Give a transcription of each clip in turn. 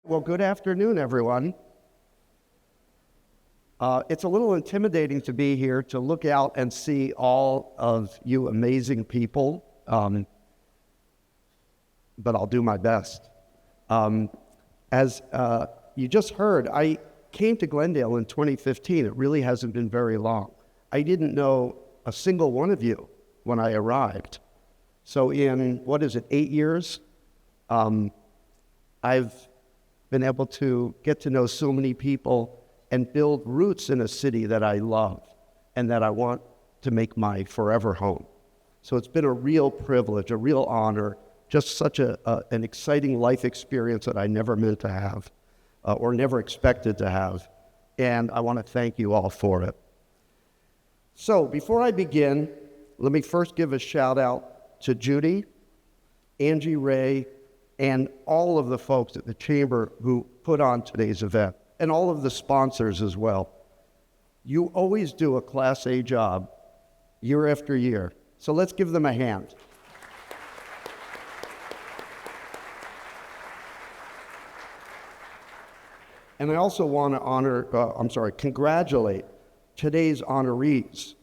Well, good afternoon, everyone. It's a little intimidating to be here to look out and see all of you amazing people, but I'll do my best. As you just heard, I came to Glendale in 2015. It really hasn't been very long. I didn't know a single one of you when I arrived. So in, 8 years, I've been able to get to know so many people and build roots in a city that I love and that I want to make my forever home. So it's been a real privilege, a real honor, just such an exciting life experience that I never meant to have or never expected to have. And I want to thank you all for it. So before I begin, let me first give a shout out to Judy, Angie Ray, and all of the folks at the Chamber who put on today's event, and all of the sponsors as well. You always do a Class A job year after year, so let's give them a hand. And I also want to congratulate today's honorees.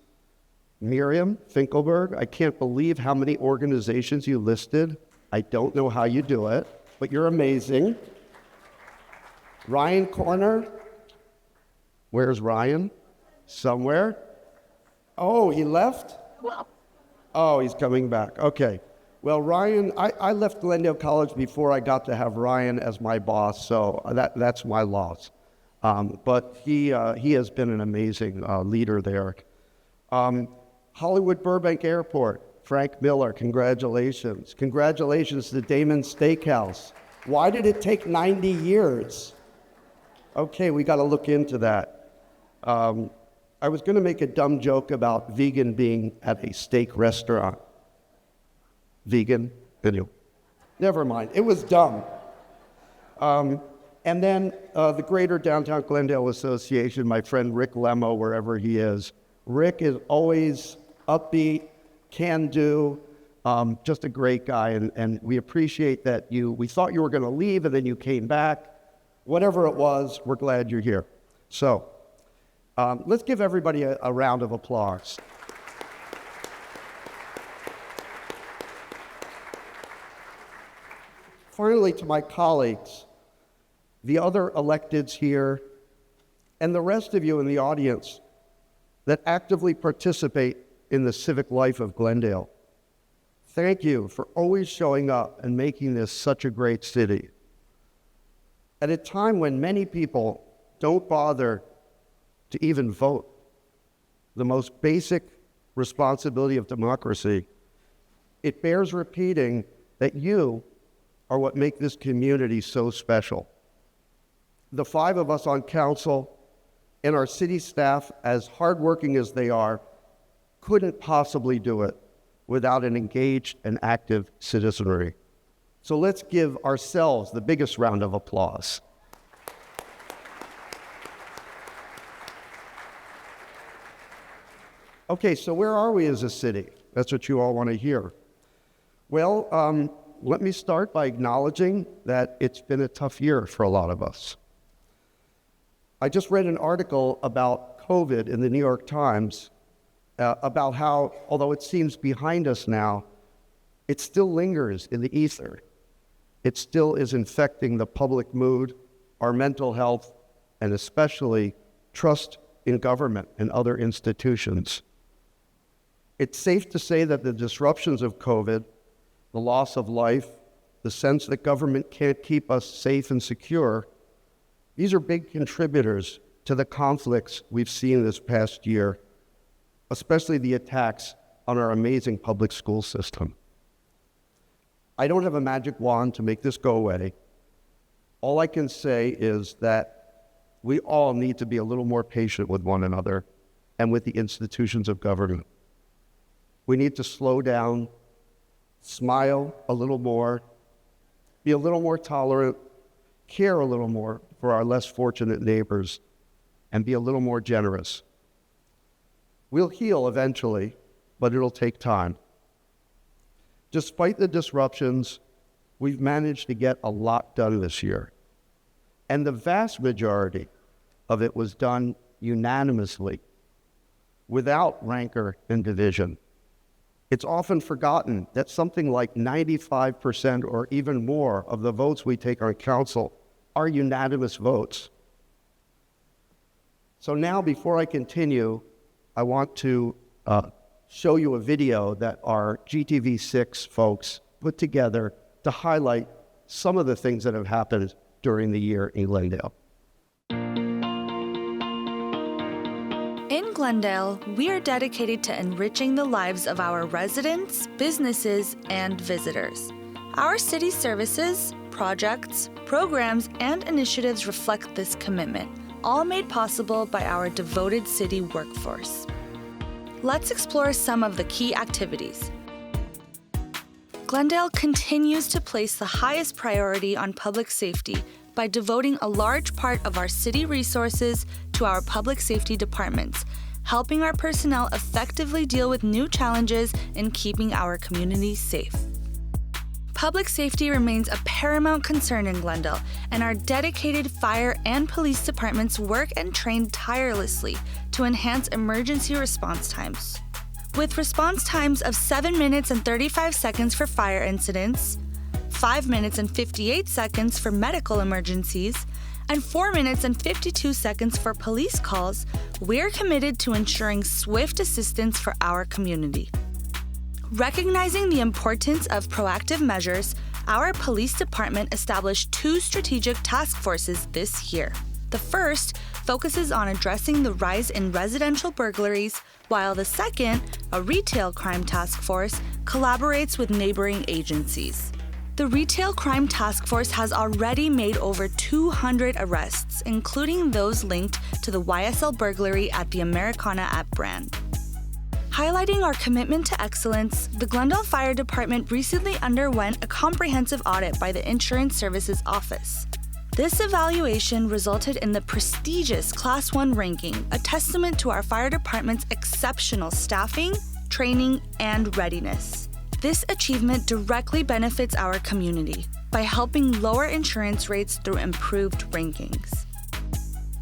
Miriam Finkelberg, I can't believe how many organizations you listed. I don't know how you do it, but you're amazing. Ryan Corner, where's Ryan? Somewhere? Oh, he left? Oh, he's coming back. Okay. Well, Ryan, I left Glendale College before I got to have Ryan as my boss, so that's my loss. But he has been an amazing leader there. Hollywood Burbank Airport, Frank Miller, congratulations. Congratulations to Damon Steakhouse. Why did it take 90 years? Okay, we got to look into that. I was going to make a dumb joke about vegan being at a steak restaurant. Vegan? Video. Never mind, it was dumb. And then the Greater Downtown Glendale Association, my friend Rick Lemo, wherever he is. Rick is always upbeat, can do, just a great guy, and we appreciate that we thought you were going to leave and then you came back. Whatever it was, we're glad you're here. So let's give everybody a round of applause. Finally, to my colleagues, the other electeds here, and the rest of you in the audience that actively participate in the civic life of Glendale. Thank you for always showing up and making this such a great city. At a time when many people don't bother to even vote, the most basic responsibility of democracy, it bears repeating that you are what make this community so special. The 5 of us on council and our city staff, as hardworking as they are, couldn't possibly do it without an engaged and active citizenry. So let's give ourselves the biggest round of applause. Okay, so where are we as a city? That's what you all want to hear. Well, let me start by acknowledging that it's been a tough year for a lot of us. I just read an article about COVID in the New York Times about how, although it seems behind us now, it still lingers in the ether. It still is infecting the public mood, our mental health, and especially trust in government and other institutions. It's safe to say that the disruptions of COVID, the loss of life, the sense that government can't keep us safe and secure, these are big contributors to the conflicts we've seen this past year, especially the attacks on our amazing public school system. I don't have a magic wand to make this go away. All I can say is that we all need to be a little more patient with one another and with the institutions of government. We need to slow down, smile a little more, be a little more tolerant, care a little more for our less fortunate neighbors, and be a little more generous. We'll heal eventually, but it'll take time. Despite the disruptions, we've managed to get a lot done this year. And the vast majority of it was done unanimously, without rancor and division. It's often forgotten that something like 95% or even more of the votes we take on council are unanimous votes. So now, before I continue, I want to show you a video that our GTV6 folks put together to highlight some of the things that have happened during the year in Glendale. In Glendale, we are dedicated to enriching the lives of our residents, businesses, and visitors. Our city services, projects, programs, and initiatives reflect this commitment, all made possible by our devoted city workforce. Let's explore some of the key activities. Glendale continues to place the highest priority on public safety by devoting a large part of our city resources to our public safety departments, helping our personnel effectively deal with new challenges in keeping our communities safe. Public safety remains a paramount concern in Glendale, and our dedicated fire and police departments work and train tirelessly to enhance emergency response times. With response times of 7 minutes and 35 seconds for fire incidents, 5 minutes and 58 seconds for medical emergencies, and 4 minutes and 52 seconds for police calls, we're committed to ensuring swift assistance for our community. Recognizing the importance of proactive measures, our police department established 2 strategic task forces this year. The first focuses on addressing the rise in residential burglaries, while the second, a retail crime task force, collaborates with neighboring agencies. The Retail Crime Task Force has already made over 200 arrests, including those linked to the YSL burglary at the Americana app brand. Highlighting our commitment to excellence, the Glendale Fire Department recently underwent a comprehensive audit by the Insurance Services Office. This evaluation resulted in the prestigious Class 1 ranking, a testament to our fire department's exceptional staffing, training, and readiness. This achievement directly benefits our community by helping lower insurance rates through improved rankings.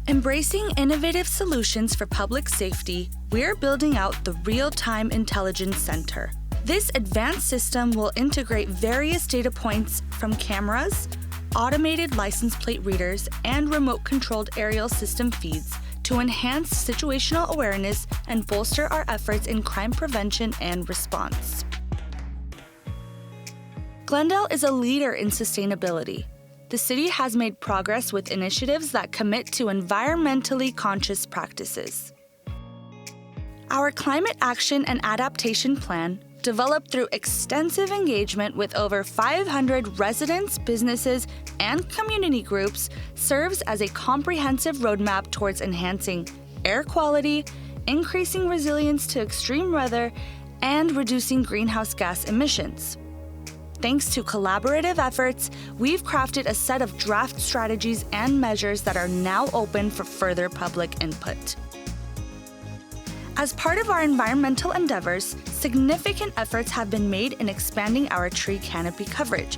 Embracing innovative solutions for public safety, we're building out the Real-Time Intelligence Center. This advanced system will integrate various data points from cameras, automated license plate readers, and remote-controlled aerial system feeds to enhance situational awareness and bolster our efforts in crime prevention and response. Glendale is a leader in sustainability. The city has made progress with initiatives that commit to environmentally conscious practices. Our Climate Action and Adaptation Plan, developed through extensive engagement with over 500 residents, businesses, and community groups, serves as a comprehensive roadmap towards enhancing air quality, increasing resilience to extreme weather, and reducing greenhouse gas emissions. Thanks to collaborative efforts, we've crafted a set of draft strategies and measures that are now open for further public input. As part of our environmental endeavors, significant efforts have been made in expanding our tree canopy coverage.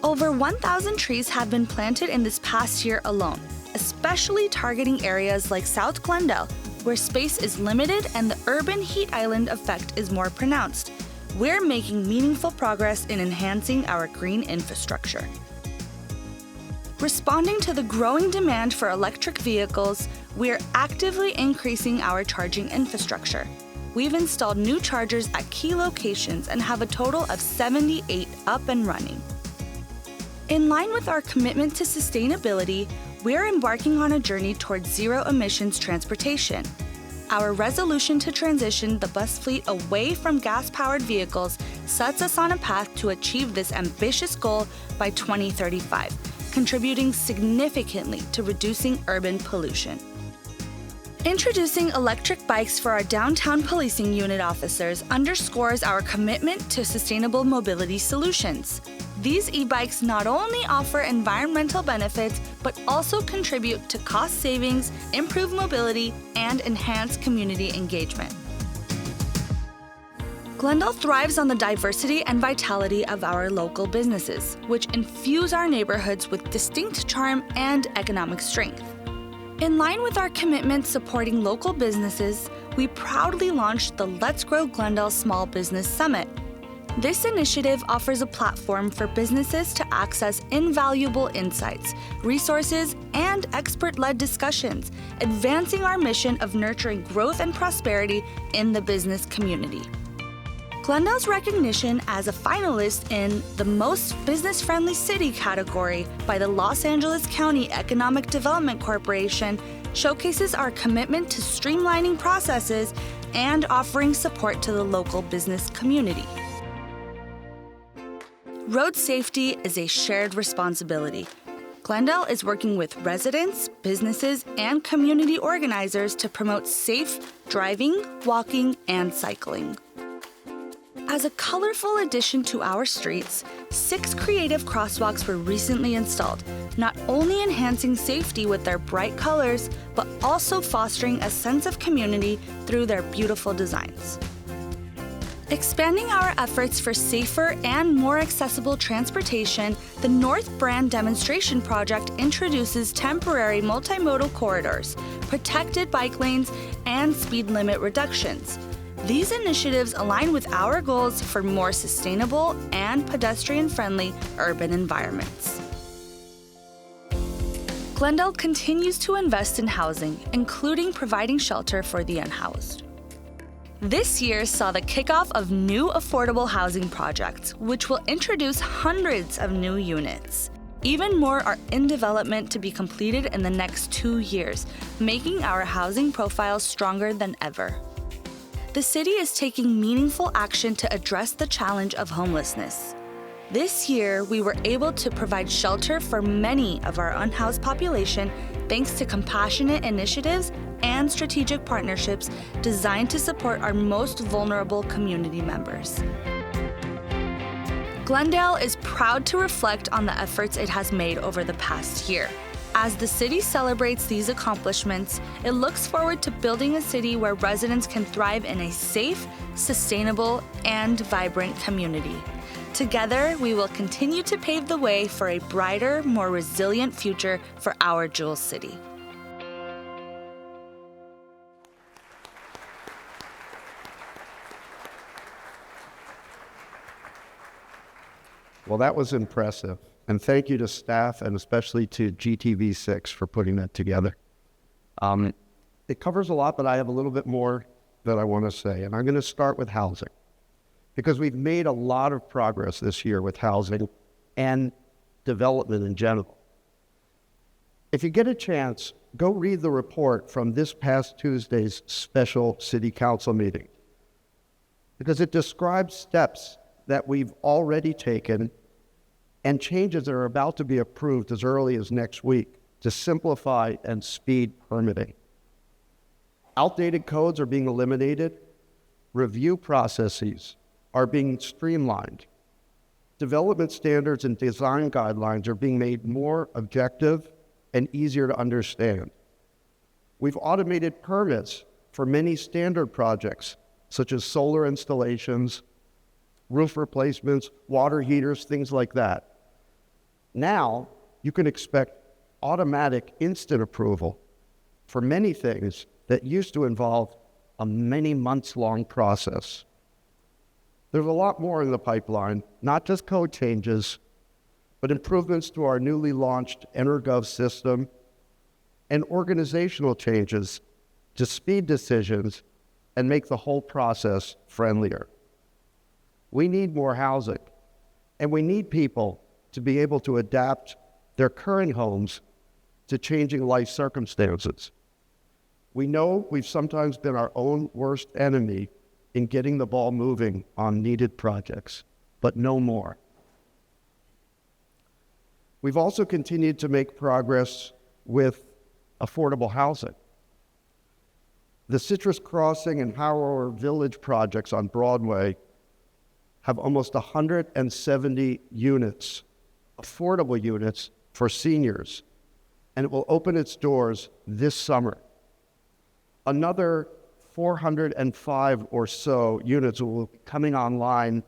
Over 1,000 trees have been planted in this past year alone, especially targeting areas like South Glendale, where space is limited and the urban heat island effect is more pronounced. We're making meaningful progress in enhancing our green infrastructure. Responding to the growing demand for electric vehicles, we're actively increasing our charging infrastructure. We've installed new chargers at key locations and have a total of 78 up and running. In line with our commitment to sustainability, we're embarking on a journey towards zero-emissions transportation. Our resolution to transition the bus fleet away from gas-powered vehicles sets us on a path to achieve this ambitious goal by 2035, contributing significantly to reducing urban pollution. Introducing electric bikes for our downtown policing unit officers underscores our commitment to sustainable mobility solutions. These e-bikes not only offer environmental benefits, but also contribute to cost savings, improve mobility, and enhance community engagement. Glendale thrives on the diversity and vitality of our local businesses, which infuse our neighborhoods with distinct charm and economic strength. In line with our commitment supporting local businesses, we proudly launched the Let's Grow Glendale Small Business Summit. This initiative offers a platform for businesses to access invaluable insights, resources, and expert-led discussions, advancing our mission of nurturing growth and prosperity in the business community. Glendale's recognition as a finalist in the Most Business-Friendly City category by the Los Angeles County Economic Development Corporation showcases our commitment to streamlining processes and offering support to the local business community. Road safety is a shared responsibility. Glendale is working with residents, businesses, and community organizers to promote safe driving, walking, and cycling. As a colorful addition to our streets, 6 creative crosswalks were recently installed, not only enhancing safety with their bright colors, but also fostering a sense of community through their beautiful designs. Expanding our efforts for safer and more accessible transportation, the North Brand Demonstration Project introduces temporary multimodal corridors, protected bike lanes, and speed limit reductions. These initiatives align with our goals for more sustainable and pedestrian-friendly urban environments. Glendale continues to invest in housing, including providing shelter for the unhoused. This year saw the kickoff of new affordable housing projects, which will introduce hundreds of new units. Even more are in development to be completed in the next 2 years, making our housing profile stronger than ever. The city is taking meaningful action to address the challenge of homelessness. This year, we were able to provide shelter for many of our unhoused population thanks to compassionate initiatives and strategic partnerships designed to support our most vulnerable community members. Glendale is proud to reflect on the efforts it has made over the past year. As the city celebrates these accomplishments, it looks forward to building a city where residents can thrive in a safe, sustainable, and vibrant community. Together, we will continue to pave the way for a brighter, more resilient future for our Jewel City. Well, that was impressive. And thank you to staff and especially to GTV6 for putting that together. It covers a lot, but I have a little bit more that I want to say. And I'm going to start with housing, because we've made a lot of progress this year with housing and development in general. If you get a chance, go read the report from this past Tuesday's special city council meeting, because it describes steps that we've already taken and changes that are about to be approved as early as next week to simplify and speed permitting. Outdated codes are being eliminated. Review processes are being streamlined. Development standards and design guidelines are being made more objective and easier to understand. We've automated permits for many standard projects, such as solar installations, roof replacements, water heaters, things like that. Now, you can expect automatic instant approval for many things that used to involve a many months-long process. There's a lot more in the pipeline, not just code changes, but improvements to our newly launched EnerGov system and organizational changes to speed decisions and make the whole process friendlier. We need more housing, and we need people to be able to adapt their current homes to changing life circumstances. We know we've sometimes been our own worst enemy in getting the ball moving on needed projects, but no more. We've also continued to make progress with affordable housing. The Citrus Crossing and Harrower Village projects on Broadway have almost 170 units, affordable units for seniors, and it will open its doors this summer. Another 405 or so units will be coming online,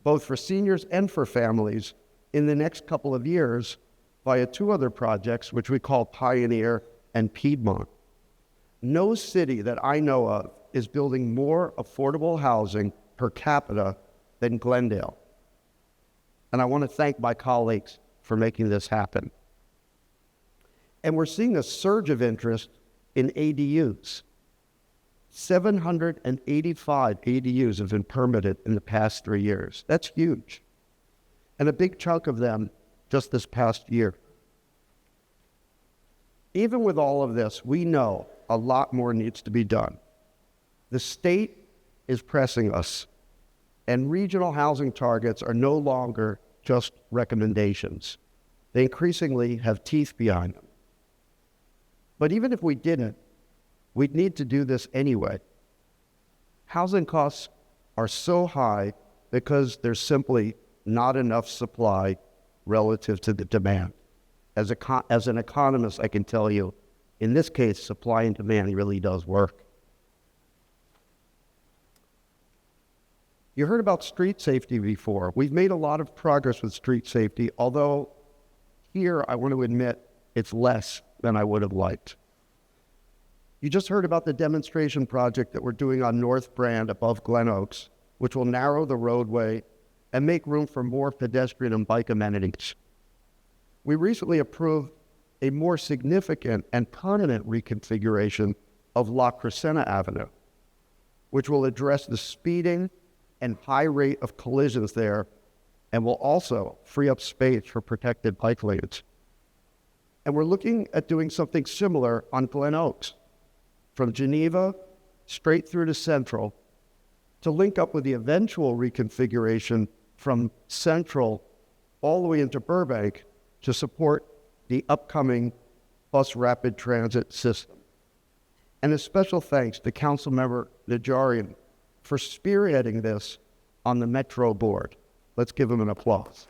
both for seniors and for families, in the next couple of years via two other projects, which we call Pioneer and Piedmont. No city that I know of is building more affordable housing per capita than Glendale. And I want to thank my colleagues for making this happen. And we're seeing a surge of interest in ADUs. 785 ADUs have been permitted in the past 3 years. That's huge. And a big chunk of them just this past year. Even with all of this, we know a lot more needs to be done. The state is pressing us, and regional housing targets are no longer just recommendations. They increasingly have teeth behind them. But even if we didn't, we'd need to do this anyway. Housing costs are so high because there's simply not enough supply relative to the demand. As an economist, I can tell you, in this case, supply and demand really does work. You heard about street safety before. We've made a lot of progress with street safety, although here I want to admit it's less than I would have liked. You just heard about the demonstration project that we're doing on North Brand above Glen Oaks, which will narrow the roadway and make room for more pedestrian and bike amenities. We recently approved a more significant and permanent reconfiguration of La Crescenta Avenue, which will address the speeding and high rate of collisions there and will also free up space for protected bike lanes. And we're looking at doing something similar on Glen Oaks, from Geneva straight through to Central, to link up with the eventual reconfiguration from Central all the way into Burbank to support the upcoming bus rapid transit system. And a special thanks to Councilmember Najarian for spearheading this on the Metro board. Let's give him an applause.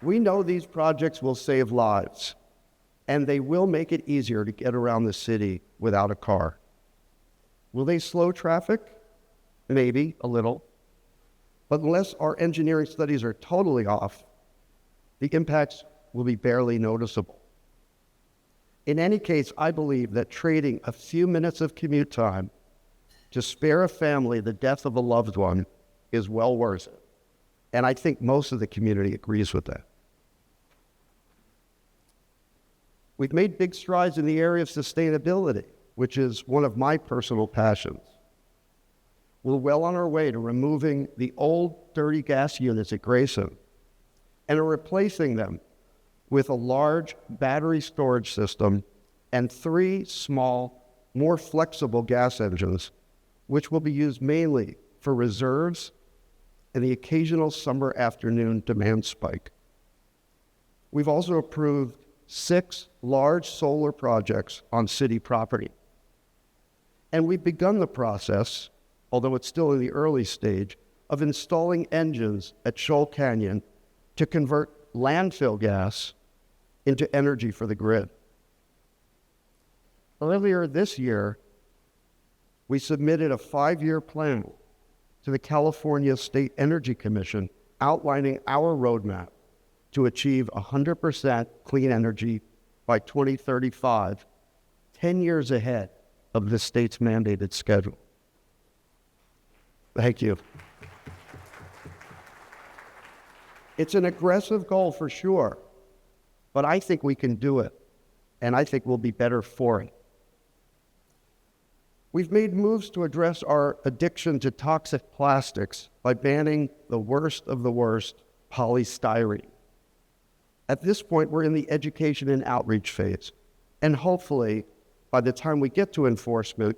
We know these projects will save lives, and they will make it easier to get around the city without a car. Will they slow traffic? Maybe a little. But unless our engineering studies are totally off, the impacts will be barely noticeable. In any case, I believe that trading a few minutes of commute time to spare a family the death of a loved one is well worth it. And I think most of the community agrees with that. We've made big strides in the area of sustainability, which is one of my personal passions. We're well on our way to removing the old dirty gas units at Grayson and are replacing them with a large battery storage system and 3 small, more flexible gas engines, which will be used mainly for reserves and the occasional summer afternoon demand spike. We've also approved 6 large solar projects on city property. And we've begun the process, although it's still in the early stage, of installing engines at Shoal Canyon to convert landfill gas into energy for the grid. Earlier this year, we submitted a 5-year plan to the California State Energy Commission outlining our roadmap to achieve 100% clean energy by 2035, 10 years ahead of the state's mandated schedule. Thank you. It's an aggressive goal for sure, but I think we can do it, and I think we'll be better for it. We've made moves to address our addiction to toxic plastics by banning the worst of the worst, polystyrene. At this point, we're in the education and outreach phase, and hopefully, by the time we get to enforcement,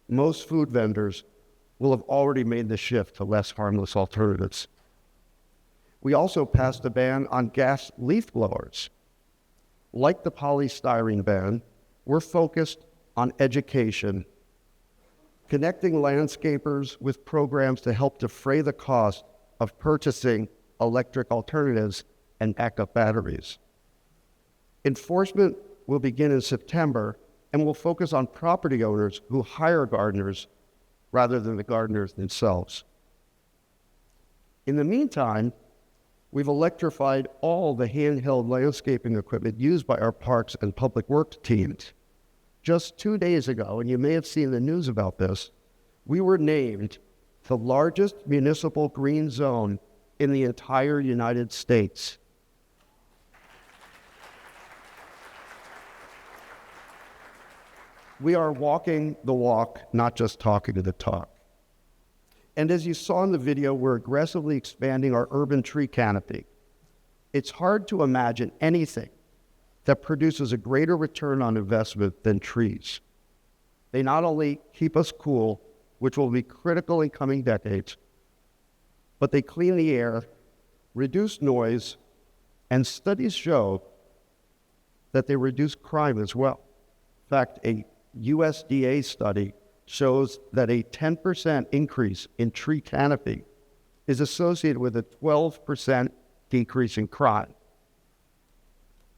most food vendors will have already made the shift to less harmless alternatives. We also passed a ban on gas leaf blowers. Like the polystyrene ban, we're focused on education, connecting landscapers with programs to help defray the cost of purchasing electric alternatives and backup batteries. Enforcement will begin in September and will focus on property owners who hire gardeners rather than the gardeners themselves. In the meantime, we've electrified all the handheld landscaping equipment used by our parks and public works teams. Just 2 days ago, and you may have seen the news about this, we were named the largest municipal green zone in the entire United States. We are walking the walk, not just talking the talk. And as you saw in the video, we're aggressively expanding our urban tree canopy. It's hard to imagine anything that produces a greater return on investment than trees. They not only keep us cool, which will be critical in coming decades, but they clean the air, reduce noise, and studies show that they reduce crime as well. In fact, a USDA study shows that a 10% increase in tree canopy is associated with a 12% decrease in crime.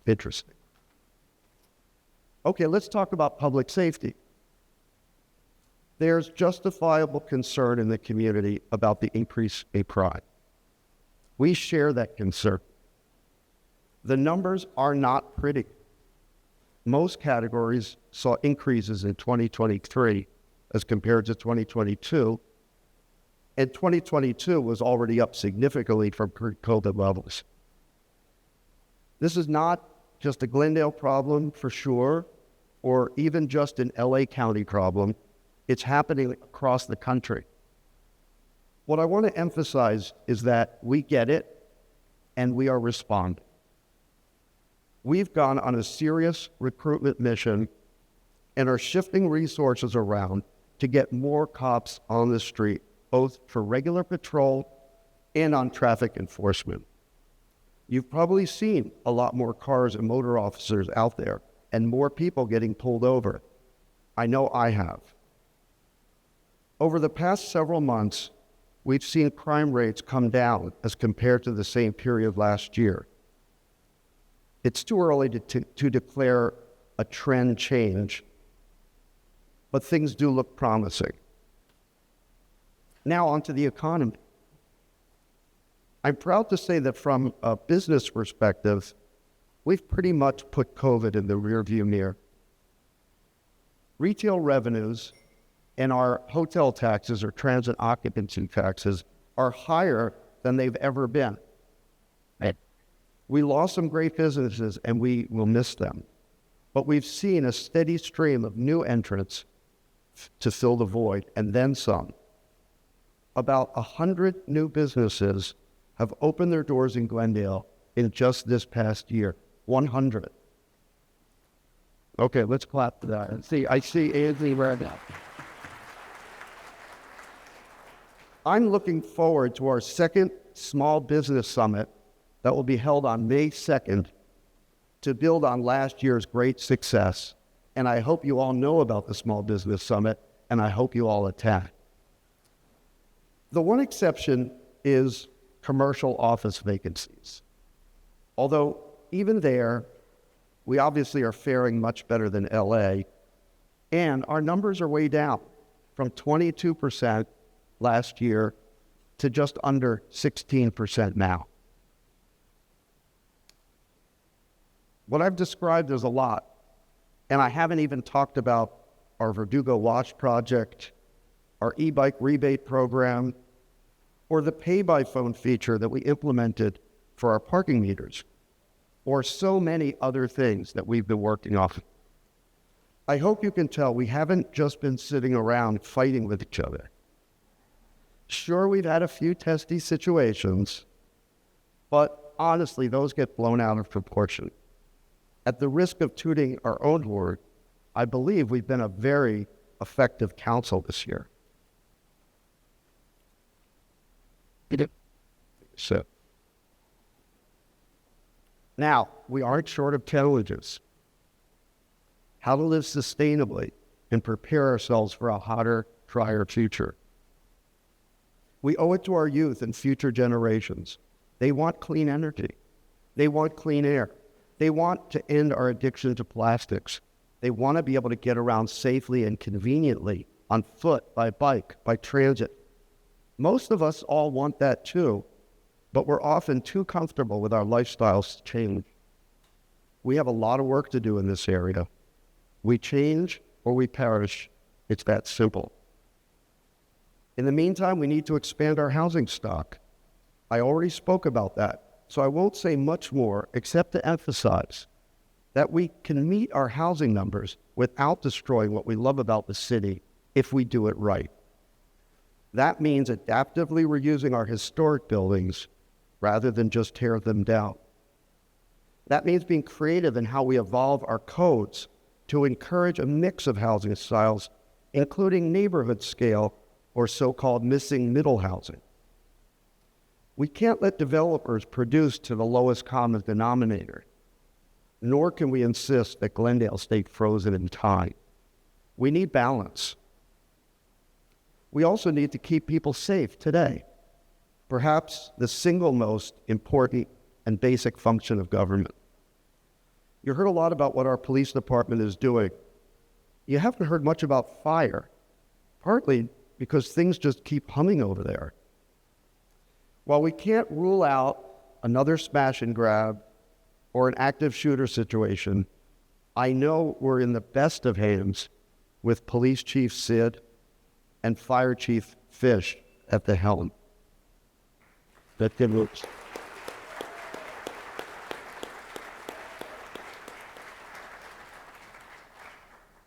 Interesting. Okay, let's talk about public safety. There's justifiable concern in the community about the increase in crime. We share that concern. The numbers are not pretty. Most categories saw increases in 2023 as compared to 2022, and 2022 was already up significantly from pre-COVID levels. This is not just a Glendale problem for sure, or even just an LA County problem. It's happening across the country. What I want to emphasize is that we get it and we are responding. We've gone on a serious recruitment mission and are shifting resources around to get more cops on the street, both for regular patrol and on traffic enforcement. You've probably seen a lot more cars and motor officers out there and more people getting pulled over. I know I have. Over the past several months, we've seen crime rates come down as compared to the same period last year. It's too early to declare a trend change, but things do look promising. Now onto the economy. I'm proud to say that from a business perspective, we've pretty much put COVID in the rearview mirror. Retail revenues and our hotel taxes or transit occupancy taxes are higher than they've ever been. We lost some great businesses and we will miss them, but we've seen a steady stream of new entrants to fill the void and then some. About 100 new businesses have opened their doors in Glendale in just this past year. 100. Okay, let's clap for that. I see Anthony right now. I'm looking forward to our second Small Business Summit that will be held on May 2nd to build on last year's great success. And I hope you all know about the Small Business Summit, and I hope you all attend. The one exception is commercial office vacancies. Although even there, we obviously are faring much better than LA, and our numbers are way down from 22% last year to just under 16% now. What I've described is a lot, and I haven't even talked about our Verdugo Watch project, our e-bike rebate program, or the pay-by-phone feature that we implemented for our parking meters, or so many other things that we've been working on. I hope you can tell we haven't just been sitting around fighting with each other. Sure, we've had a few testy situations, but honestly, those get blown out of proportion. At the risk of tooting our own horn, I believe we've been a very effective council this year. So, now, we aren't short of challenges. How to live sustainably and prepare ourselves for a hotter, drier future. We owe it to our youth and future generations. They want clean energy. They want clean air. They want to end our addiction to plastics. They want to be able to get around safely and conveniently on foot, by bike, by transit. Most of us all want that too, but we're often too comfortable with our lifestyles to change. We have a lot of work to do in this area. We change or we perish. It's that simple. In the meantime, we need to expand our housing stock. I already spoke about that, so I won't say much more except to emphasize that we can meet our housing numbers without destroying what we love about the city if we do it right. That means adaptively reusing our historic buildings rather than just tear them down. That means being creative in how we evolve our codes to encourage a mix of housing styles, including neighborhood scale or so-called missing middle housing. We can't let developers produce to the lowest common denominator, nor can we insist that Glendale stay frozen in time. We need balance. We also need to keep people safe today, perhaps the single most important and basic function of government. You heard a lot about what our police department is doing. You haven't heard much about fire, partly because things just keep humming over there. While we can't rule out another smash and grab or an active shooter situation, I know we're in the best of hands with Police Chief Sid and Fire Chief Fish at the helm. That did looks.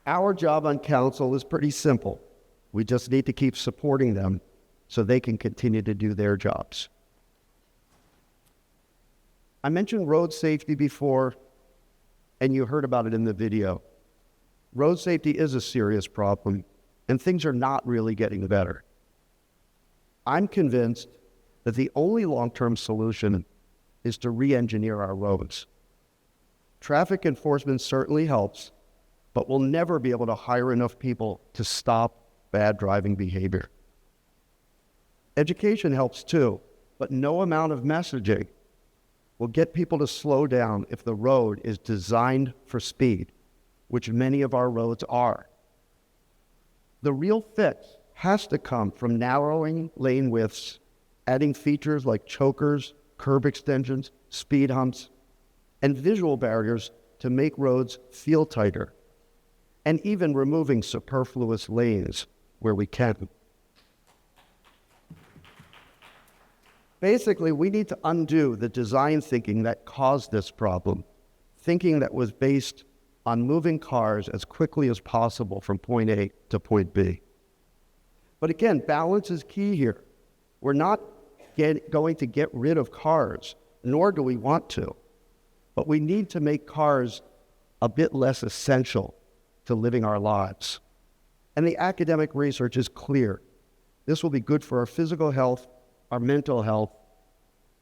Our job on council is pretty simple. We just need to keep supporting them so they can continue to do their jobs. I mentioned road safety before, and you heard about it in the video. Road safety is a serious problem, and things are not really getting better. I'm convinced that the only long-term solution is to re-engineer our roads. Traffic enforcement certainly helps, but we'll never be able to hire enough people to stop bad driving behavior. Education helps too, but no amount of messaging will get people to slow down if the road is designed for speed, which many of our roads are. The real fix has to come from narrowing lane widths, adding features like chokers, curb extensions, speed humps, and visual barriers to make roads feel tighter, and even removing superfluous lanes where we can. Basically, we need to undo the design thinking that caused this problem, thinking that was based on moving cars as quickly as possible from point A to point B. But again, balance is key here. We're not going to get rid of cars, nor do we want to, but we need to make cars a bit less essential to living our lives. And the academic research is clear. This will be good for our physical health, our mental health,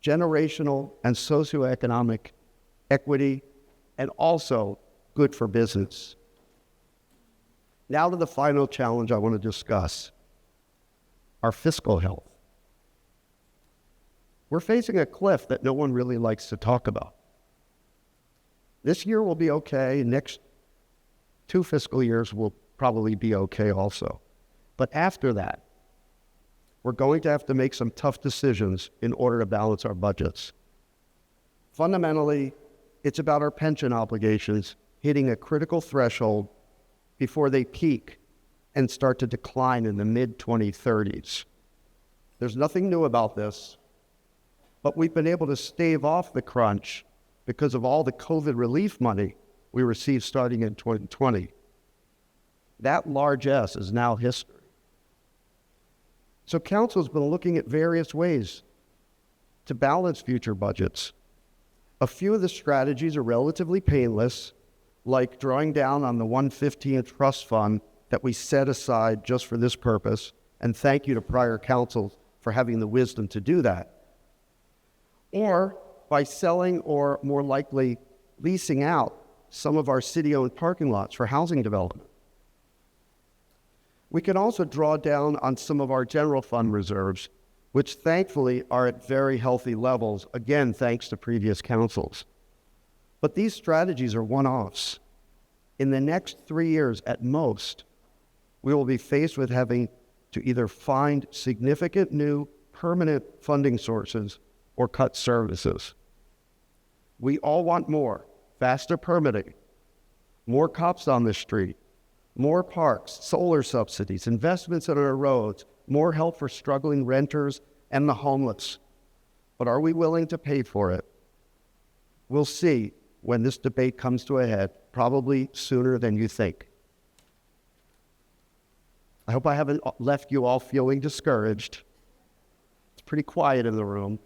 generational and socioeconomic equity, and also good for business. Now to the final challenge I want to discuss, our fiscal health. We're facing a cliff that no one really likes to talk about. This year will be okay. Next 2 fiscal years will probably be okay also. But after that, we're going to have to make some tough decisions in order to balance our budgets. Fundamentally, it's about our pension obligations hitting a critical threshold before they peak and start to decline in the mid-2030s. There's nothing new about this, but we've been able to stave off the crunch because of all the COVID relief money we received starting in 2020. That large S is now history. So Council's been looking at various ways to balance future budgets. A few of the strategies are relatively painless, like drawing down on the 115 trust fund that we set aside just for this purpose, and thank you to prior councils for having the wisdom to do that. Or by selling or more likely leasing out some of our city-owned parking lots for housing development. We can also draw down on some of our general fund reserves, which thankfully are at very healthy levels, again, thanks to previous councils. But these strategies are one-offs. In the next 3 years at most, we will be faced with having to either find significant new permanent funding sources or cut services. We all want more, faster permitting, more cops on the street, more parks, solar subsidies, investments in our roads, more help for struggling renters and the homeless. But are we willing to pay for it? We'll see when this debate comes to a head, probably sooner than you think. I hope I haven't left you all feeling discouraged. It's pretty quiet in the room,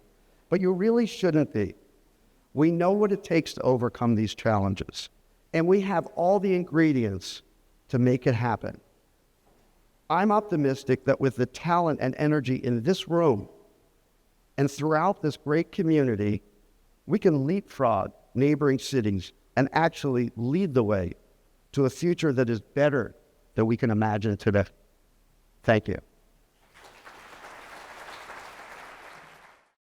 but you really shouldn't be. We know what it takes to overcome these challenges, and we have all the ingredients to make it happen. I'm optimistic that with the talent and energy in this room and throughout this great community, we can leapfrog neighboring cities and actually lead the way to a future that is better than we can imagine today. Thank you.